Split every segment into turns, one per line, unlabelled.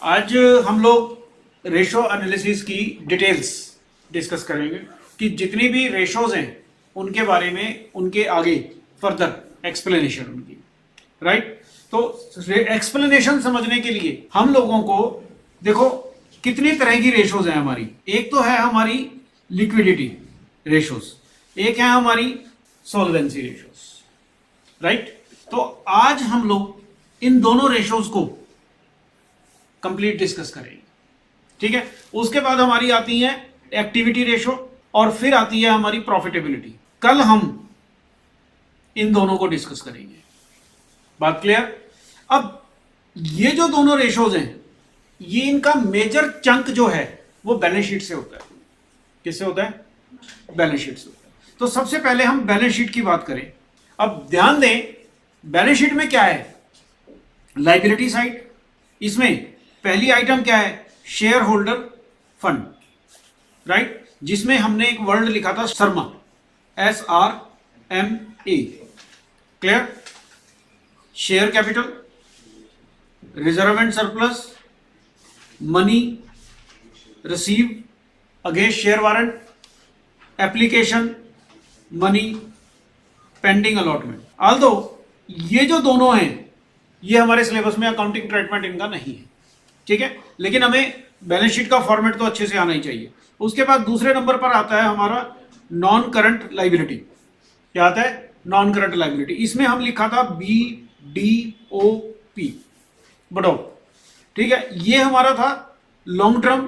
आज हम लोग रेशो एनालिसिस की डिटेल्स डिस्कस करेंगे कि जितनी भी रेशोज हैं उनके बारे में, उनके आगे फर्दर एक्सप्लेनेशन उनकी, राइट। तो एक्सप्लेनेशन समझने के लिए हम लोगों को देखो कितनी तरह की रेशोज हैं हमारी। एक तो है हमारी लिक्विडिटी रेशोज, एक है हमारी सॉल्वेंसी रेशोज, राइट। तो आज हम लोग इन दोनों रेशोज को कंप्लीट डिस्कस करेंगे, ठीक है। उसके बाद हमारी आती है एक्टिविटी रेशो और फिर आती है हमारी प्रॉफिटेबिलिटी। कल हम इन दोनों को डिस्कस करेंगे। बात क्लियर? अब ये जो दोनों रेशोज हैं, ये इनका मेजर चंक जो है वो बैलेंस शीट से होता है। किससे होता है? बैलेंस शीट से होता है। तो सबसे पहले हम बैलेंस शीट की बात करें। अब ध्यान दें, बैलेंस शीट में क्या है? Liability side. इसमें पहली आइटम क्या है? शेयर होल्डर फंड, राइट, जिसमें हमने एक वर्ड लिखा था Sharma, SRMA। Clear? Share capital, reserve and surplus, money receive against share warrant, application, money, pending allotment. Although ये जो दोनों हैं ये हमारे सिलेबस में अकाउंटिंग ट्रीटमेंट इनका नहीं है, ठीक है, लेकिन हमें बैलेंस शीट का फॉर्मेट तो अच्छे से आना ही चाहिए। उसके बाद दूसरे नंबर पर आता है हमारा नॉन करंट लाइबिलिटी। क्या आता है? Non current liability. इसमें हम लिखा था BDOP, बड़ो, ठीक है। ये हमारा था लॉन्ग टर्म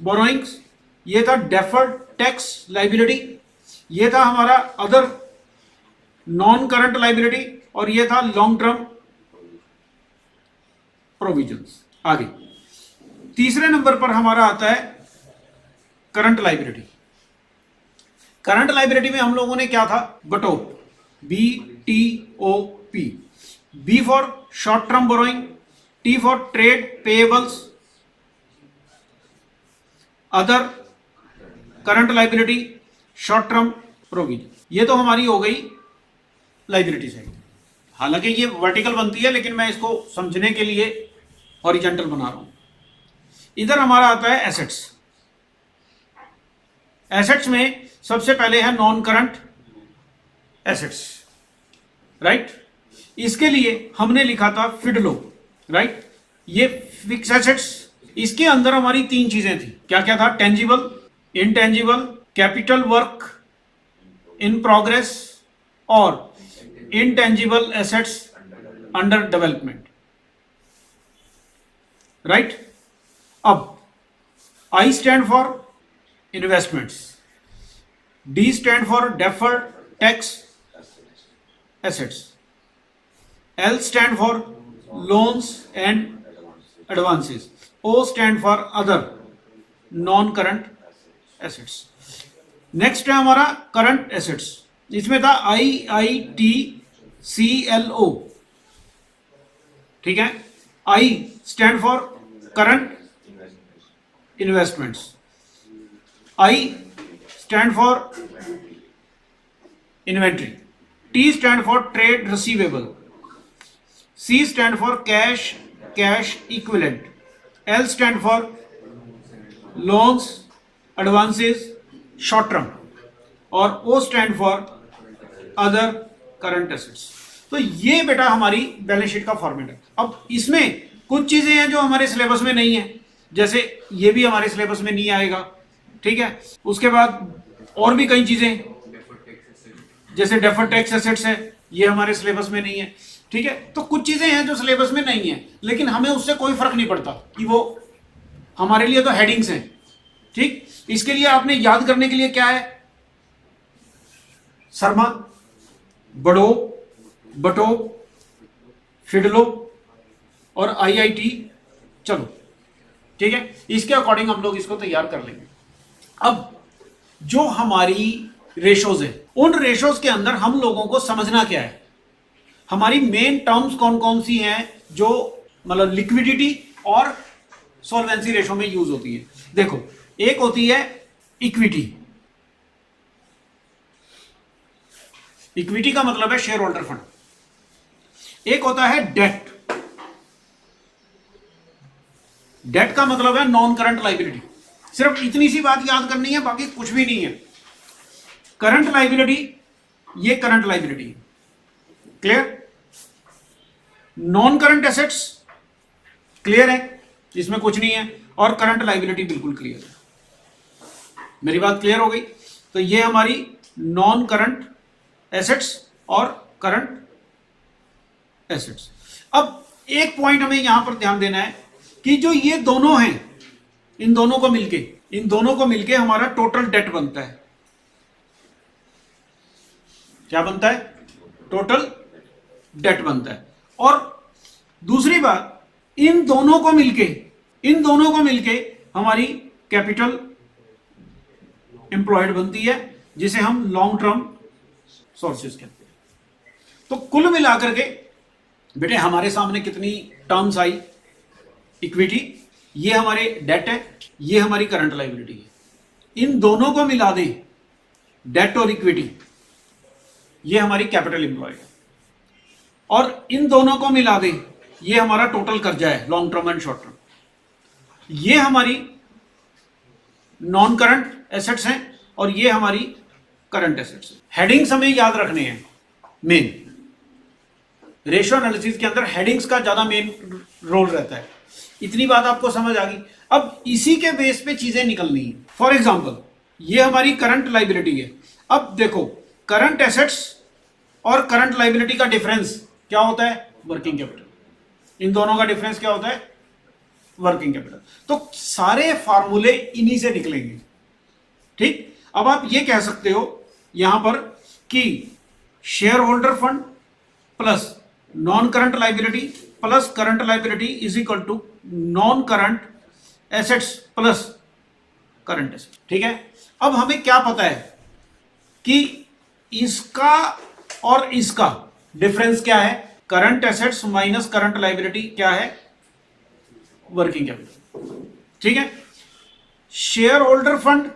बोरोइंग्स, ये था डेफर्ड टैक्स लाइबिलिटी, ये था हमारा अदर नॉन करंट लाइबिलिटी, और ये था लॉन्ग टर्म प्रोविजंस। आगे तीसरे नंबर पर हमारा आता है करंट लाइबिलिटी। करंट लाइबिलिटी में हम लोगों ने क्या था? बटो, BTOP। B for short term borrowing, T for trade payables, other current liability, short term provision. ये तो हमारी हो गई लाइबिलिटी साइड। हालांकि ये वर्टिकल बनती है, लेकिन मैं इसको समझने के लिए हॉरिजॉन्टल बना रहा हूं। इधर हमारा आता है एसेट्स। एसेट्स में सबसे पहले है नॉन करंट एसेट्स, राइट। इसके लिए हमने लिखा था फिडलो, राइट। ये फिक्स एसेट्स, इसके अंदर हमारी तीन चीजें थी। क्या क्या था? Tangible, intangible, capital work in progress और intangible assets under development, right. अब I stand for investments, D stand for deferred tax assets, L stand for loans and advances, O stand for other non current assets. Next है हमारा current assets. इसमें था IITCLO, ठीक है। I stand for current investments, I stand for inventory, T stand for trade receivable, C stand for cash equivalent, L stand for loans advances short term, और O stand for other current assets. तो ये बेटा हमारी balance sheet का format है। अब इसमें कुछ चीजें हैं जो हमारे सिलेबस में नहीं है, जैसे ये भी हमारे सिलेबस में नहीं आएगा, ठीक है। उसके बाद और भी कई चीजें, जैसे डेफर्ड टैक्स एसेट्स है, ये हमारे सिलेबस में नहीं है, ठीक है। तो कुछ चीजें हैं जो सिलेबस में नहीं है, लेकिन हमें उससे कोई फर्क नहीं पड़ता कि वो हमारे लिए तो हेडिंग्स हैं, ठीक। इसके लिए आपने याद करने के लिए क्या है? शर्मा, बड़ो, बटो, फिडलो और IIT, चलो, ठीक है। इसके अकॉर्डिंग हम लोग इसको तैयार कर लेंगे। अब जो हमारी रेशोज है, उन रेशोज के अंदर हम लोगों को समझना क्या है? हमारी मेन टर्म्स कौन कौन सी हैं जो मतलब लिक्विडिटी और सॉल्वेंसी रेशो में यूज होती है? देखो, एक होती है इक्विटी। इक्विटी का मतलब है शेयर होल्डर फंड। एक होता है डेट, डेट का मतलब है नॉन करंट लाइबिलिटी। सिर्फ इतनी सी बात याद करनी है, बाकी कुछ भी नहीं है। करंट लाइबिलिटी, ये करंट लाइबिलिटी है, clear. Non current assets clear है, इसमें कुछ नहीं है, और करंट लाइबिलिटी बिल्कुल क्लियर है। मेरी बात क्लियर हो गई? तो ये हमारी नॉन करंट एसेट्स और करंट एसेट्स। अब एक पॉइंट हमें यहां पर ध्यान देना है कि जो ये दोनों हैं, इन दोनों को मिलके हमारा टोटल डेट बनता है। क्या बनता है? टोटल डेट बनता है। और दूसरी बात, इन दोनों को मिलके हमारी कैपिटल एम्प्लॉयड बनती है, जिसे हम लॉन्ग टर्म सोर्सेज कहते हैं। तो कुल मिलाकर के बेटे हमारे सामने कितनी टर्म्स आई? इक्विटी, ये हमारे डेट है, ये हमारी करंट लाइबिलिटी है। इन दोनों को मिला दें, डेट और इक्विटी, ये हमारी कैपिटल एम्प्लॉयड है। और इन दोनों को मिला दें, ये हमारा टोटल कर्जा है, long term and short term. ये हमारी नॉन करंट एसेट्स हैं और ये हमारी करंट एसेट्स हैं। हेडिंग्स हमें याद रखने हैं। मेन रेशियो एनालिसिस के अंदर हेडिंग्स का ज्यादा मेन रोल रहता है। इतनी बात आपको समझ आ गई। अब इसी के बेस पे चीजें निकलनी है। फॉर एग्जांपल, ये हमारी करंट लाइबिलिटी है। अब देखो, करंट एसेट्स और करंट लाइबिलिटी का डिफरेंस क्या होता है? Working capital. इन दोनों का डिफरेंस क्या होता है? Working capital. तो सारे फार्मूले इन्हीं से निकलेंगे, ठीक। अब आप ये कह सकते हो यहां पर कि share holder fund plus non current liability plus current liability is equal to non current assets plus current assets, ठीक है। अब हमें क्या पता है कि इसका और इसका डिफरेंस क्या है? Current assets minus current liability क्या है? वर्किंग कैपिटल, ठीक है। Share holder fund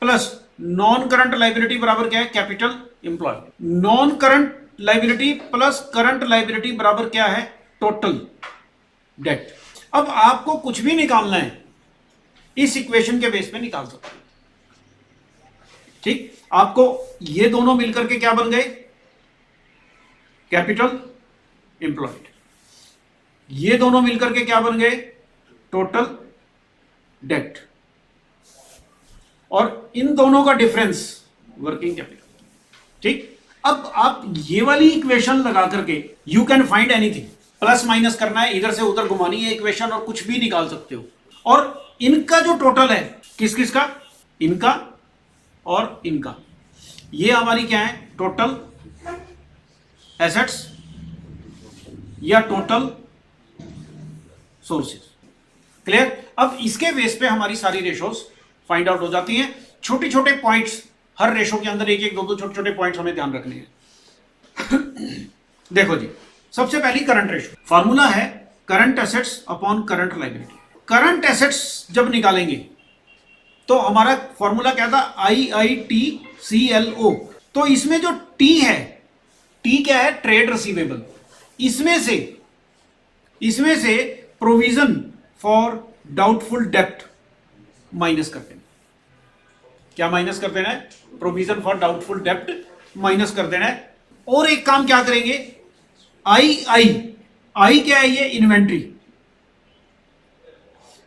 plus non current liability बराबर क्या है? Capital employ. Non current liability plus current liability बराबर क्या है? Total debt. अब आपको कुछ भी निकालना है, इस इक्वेशन के बेस पे निकाल सकते हैं, ठीक। आपको ये दोनों मिलकर के क्या बन गए? Capital employed. ये दोनों मिलकर के क्या बन गए? Total date. और इन दोनों का डिफरेंस वर्किंग कैपिटल, ठीक। अब आप ये वाली इक्वेशन लगा करके you can find anything. Plus minus करना है, इधर से उधर घुमानी है इक्वेशन, और कुछ भी निकाल सकते हो। और इनका जो टोटल है, किस किस का? इनका और इनका। ये हमारी क्या है? टोटल एसेट्स या टोटल सोर्सेस, क्लियर। अब इसके बेस पे हमारी सारी रेशोज फाइंड आउट हो जाती हैं। छोटे छोटे पॉइंट्स, हर रेशो के अंदर एक एक दो दो छोटे छोटे पॉइंट्स हमें ध्यान रखने हैं। देखो जी, सबसे पहली करंट रेशो। फॉर्मूला है current assets upon current liability. Current assets जब निकालेंगे तो हमारा फॉर्मूला क्या था? IITCLO। तो इसमें जो टी है, टी क्या है? Trade receivable. इसमें से प्रोविजन फॉर डाउटफुल डेब्ट माइनस कर देना। क्या माइनस कर देना है? प्रोविजन फॉर डाउटफुल डेब्ट माइनस कर देना है। और एक काम क्या करेंगे? आई क्या है? ये इन्वेंट्री।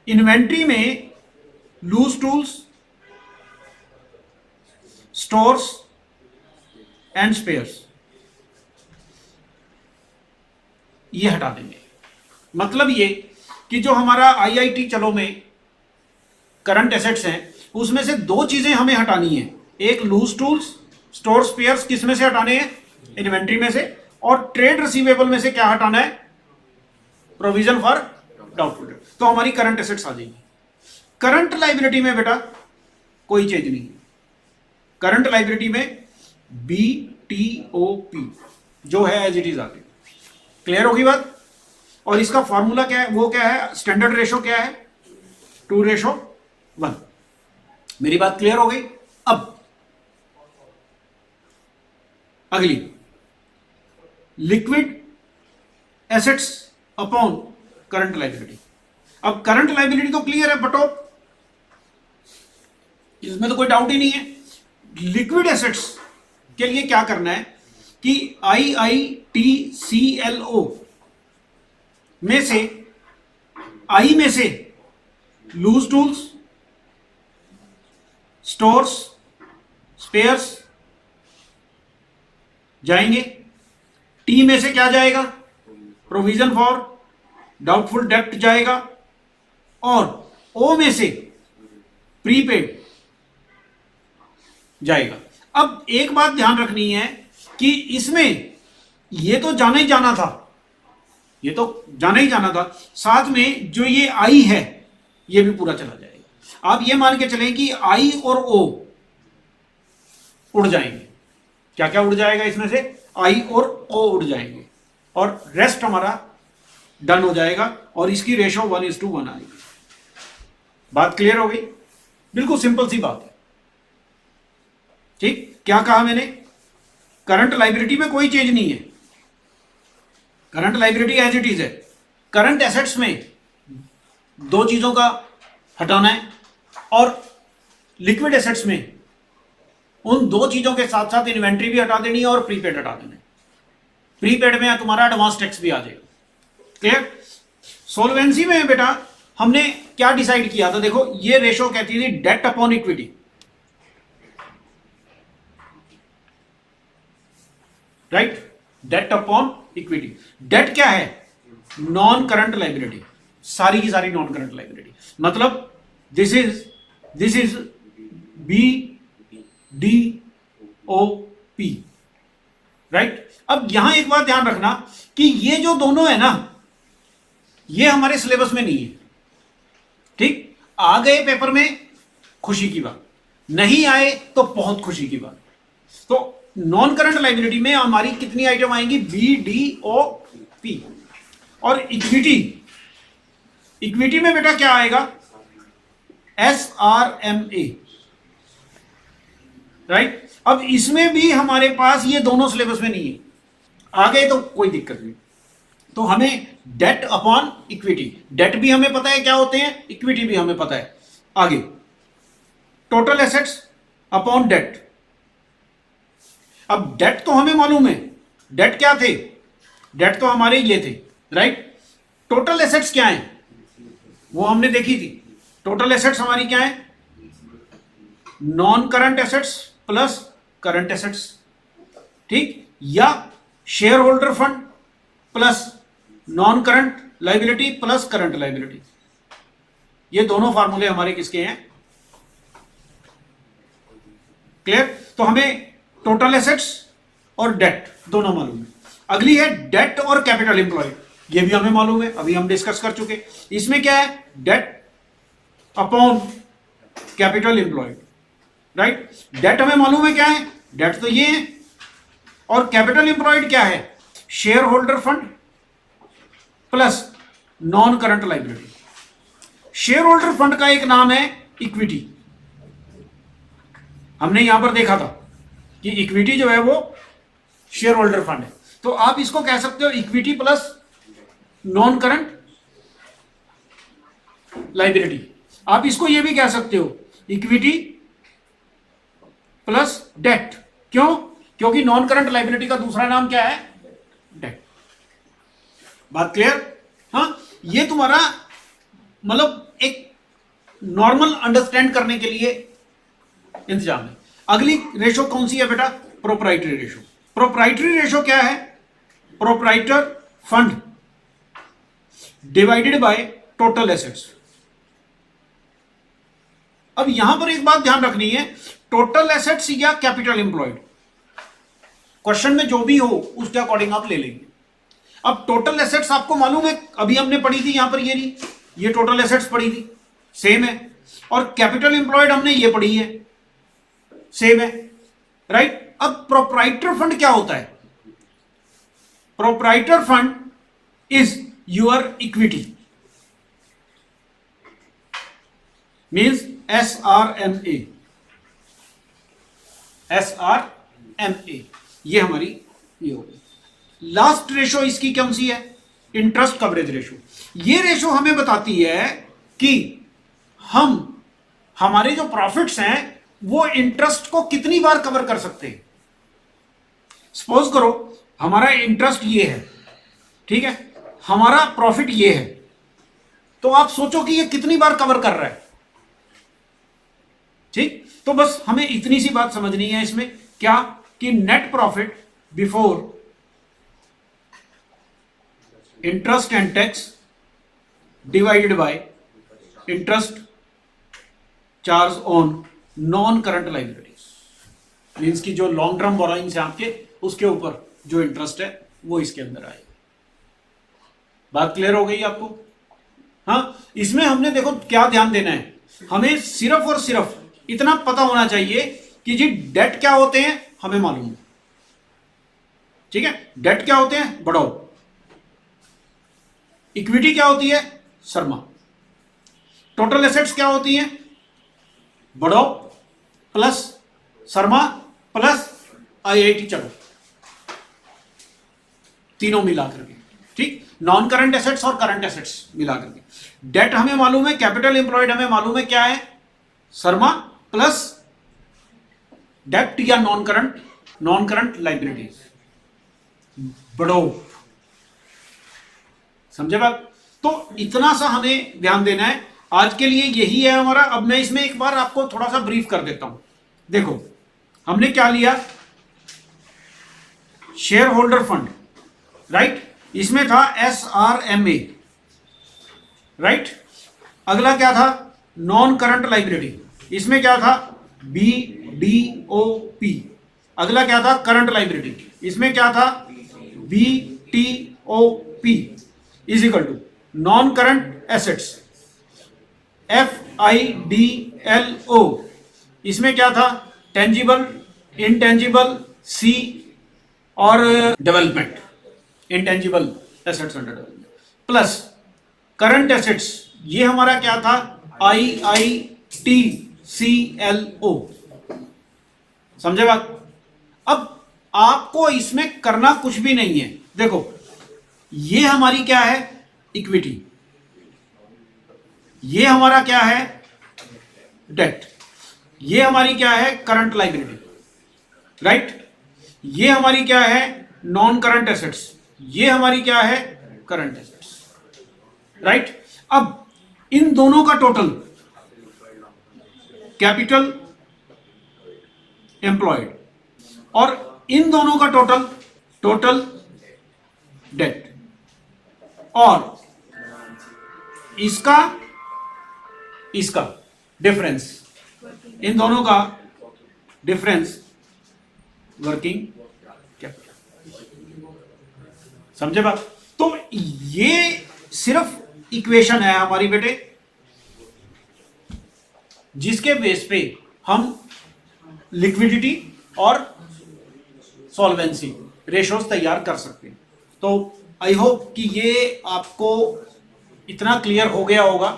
इन्वेंट्री में loose tools, stores and spares, ये हटा देंगे। मतलब ये कि जो हमारा IIT चलो में करंट एसेट्स हैं, उसमें से दो चीजें हमें हटानी है। एक लूज टूल्स, स्टोर स्पेयर्स, किस में से हटाने हैं? इन्वेंट्री में से। और ट्रेड रिसीवेबल में से क्या हटाना है? प्रोविजन फॉर डाउटफुल डेब्ट। तो हमारी करंट एसेट्स आ जाएगी। करंट लाइबिलिटी में बेटा कोई चेंज नहीं है। करंट लाइबिलिटी में BTOP जो है एज इट इज आगे। क्लियर होगी बात? और इसका फॉर्मूला क्या है? वो क्या है? स्टैंडर्ड रेशो क्या है? 2:1। मेरी बात क्लियर हो गई? अब अगली, liquid assets upon current liability. अब करंट लायबिलिटी तो क्लियर है बटो, इसमें तो कोई डाउट ही नहीं है। लिक्विड एसेट्स के लिए क्या करना है कि IITCLO में से, आई में से लूज टूल्स, स्टोर्स, स्पेयर्स जाएंगे। टी में से क्या जाएगा, प्रोविजन फॉर डाउटफुल डेप्ट जाएगा, और ओ में से प्रीपेड जाएगा। अब एक बात ध्यान रखनी है कि इसमें ये तो जाना ही जाना था, ये तो जाना ही जाना था, साथ में जो ये आई है ये भी पूरा चला जाएगा। आप ये मान के चलें कि आई और ओ उड़ जाएंगे। क्या क्या उड़ जाएगा इसमें से, आई और ओ उड़ जाएंगे, और रेस्ट हमारा डन हो जाएगा, और इसकी रेशो 1:1 आएगी। बात क्लियर हो गई? बिल्कुल सिंपल सी बात है। ठीक, क्या कहा मैंने, करंट लायबिलिटी में कोई चेंज नहीं है, current liability as it is है। करंट एसेट्स में दो चीजों का हटाना है, और लिक्विड एसेट्स में उन दो चीजों के साथ साथ इन्वेंट्री भी हटा देनी है और प्रीपेड हटा देना है। प्रीपेड में तुम्हारा एडवांस टैक्स भी आ जाएगा। क्लियर? सोल्वेंसी में बेटा हमने क्या डिसाइड किया था, देखो ये रेशो कहती थी debt upon equity, right, debt upon equity. Debt क्या है, नॉन करंट लायबिलिटी, सारी की सारी नॉन करंट लायबिलिटी। मतलब दिस इज BDOP, राइट। अब यहां एक बात ध्यान रखना कि ये जो दोनों है ना, ये हमारे सिलेबस में नहीं है। ठीक, आ गए पेपर में खुशी की बात, नहीं आए तो बहुत खुशी की बात। तो नॉन करंट लायबिलिटी में हमारी कितनी आइटम आएंगी, BDOP। और इक्विटी में बेटा क्या आएगा, SRMA, राइट। अब इसमें भी हमारे पास ये दोनों सिलेबस में नहीं है, आ गए तो कोई दिक्कत नहीं। तो हमें डेट अपॉन इक्विटी, डेट भी हमें पता है क्या होते हैं, इक्विटी भी हमें पता है। आगे टोटल एसेट्स अपॉन डेट। अब डेट तो हमें मालूम है, डेट क्या थे, डेट तो हमारे ये थे, राइट। टोटल एसेट्स क्या है वो हमने देखी थी। टोटल एसेट्स हमारी क्या है, non current assets plus current assets, ठीक, या share holder fund plus non current liability plus current liability. ये दोनों फार्मूले हमारे किसके हैं, क्लियर। तो हमें टोटल एसेट्स और डेट दोनों मालूम है। अगली है डेट और कैपिटल एम्प्लॉयड, ये भी हमें मालूम है, अभी हम डिस्कस कर चुके। इसमें क्या है, debt upon capital employed, right. Debt हमें मालूम है क्या है, डेट तो ये है, और कैपिटल एम्प्लॉयड क्या है, share holder fund plus non current liability. Share holder fund का एक नाम है इक्विटी, हमने यहां पर देखा था कि इक्विटी जो है वो शेयर होल्डर फंड है। तो आप इसको कह सकते हो equity plus non current liability. आप इसको ये भी कह सकते हो इक्विटी प्लस डेट। क्यों, क्योंकि नॉन करंट लायबिलिटी का दूसरा नाम क्या है, डेट। बात क्लियर? हाँ, ये तुम्हारा मतलब एक नॉर्मल अंडरस्टैंड करने के लिए इंतजाम है। अगली रेशो कौन सी है बेटा, प्रोप्राइटरी रेशो। प्रोप्राइटरी रेशो क्या है, proprietor fund divided by total assets. अब यहां पर एक बात ध्यान रखनी है, टोटल एसेट्स या कैपिटल एम्प्लॉयड, क्वेश्चन में जो भी हो उसके अकॉर्डिंग आप ले लेंगे। अब टोटल एसेट्स आपको मालूम है, अभी हमने पढ़ी थी यहां पर, ये नहीं, ये टोटल एसेट्स पढ़ी थी, सेम है। और कैपिटल एम्प्लॉयड हमने ये पढ़ी है, सेम है, राइट। अब प्रोप्राइटर फंड क्या होता है, proprietor fund is your equity, means SRMA, SRMA, ये हमारी ये होगी। लास्ट रेशो इसकी कौन सी है, इंटरेस्ट कवरेज रेशो। ये रेशो हमें बताती है कि हमारे जो प्रॉफिट्स हैं वो इंटरेस्ट को कितनी बार कवर कर सकते हैं। सपोज करो हमारा इंटरेस्ट ये है, ठीक है, हमारा प्रॉफिट ये है, तो आप सोचो कि ये कितनी बार कवर कर रहा है। ठीक, तो बस हमें इतनी सी बात समझनी है इसमें, क्या कि net profit before interest and tax divided by interest charge on non current liabilities, means की जो लॉन्ग टर्म बोरोइंग्स है आपके, उसके ऊपर जो इंटरेस्ट है वो इसके अंदर आएगा। बात क्लियर हो गई आपको? हाँ, इसमें हमने देखो क्या ध्यान देना है, हमें सिर्फ और सिर्फ इतना पता होना चाहिए कि जी डेट क्या होते हैं हमें मालूम है, ठीक है, डेट क्या होते हैं बढ़ाओ, इक्विटी क्या होती है शर्मा, टोटल एसेट्स क्या होती हैं बढ़ाओ प्लस शर्मा प्लस आईआईटी, चलो तीनों मिला करके, ठीक, नॉन करंट एसेट्स और करंट एसेट्स मिला करके। डेट हमें मालूम है, कैपिटल एम्प्लॉयड हमें मालूम है क्या है शर्मा प्लस डेट या नॉन करंट लाइबिलिटीज बढ़ो, समझे बात? तो इतना सा हमें ध्यान देना है, आज के लिए यही है हमारा। अब मैं इसमें एक बार आपको थोड़ा सा ब्रीफ कर देता हूं। देखो हमने क्या लिया, शेयर होल्डर फंड, राइट, इसमें था SRMA, राइट, अगला क्या था नॉन करंट लाइबिलिटी, इसमें क्या था BDOP, अगला क्या था करंट लाइबिलिटी, इसमें क्या था BTOP is equal to non current assets FIDLO, इसमें क्या था टेंजिबल इंटेंजिबल C और development, intangible assets under development, plus current assets ये हमारा क्या था IITCLO, समझे बात? अब आपको इसमें करना कुछ भी नहीं है। देखो ये हमारी क्या है इक्विटी, ये हमारा क्या है डेट, ये हमारी क्या है करंट लाइबिलिटी, राइट, ये हमारी क्या है नॉन करंट एसेट्स, ये हमारी क्या है करंट एसेट्स, राइट। अब इन दोनों का टोटल कैपिटल एम्प्लॉयड और इन दोनों का टोटल डेट, और इसका डिफरेंस, इन दोनों का डिफरेंस वर्किंग कैपिटल, समझे बात? तो ये सिर्फ इक्वेशन है हमारी बेटे, जिसके बेस पे हम लिक्विडिटी और सॉल्वेंसी रेशोज तैयार कर सकते हैं। तो आई होप कि ये आपको इतना क्लियर हो गया होगा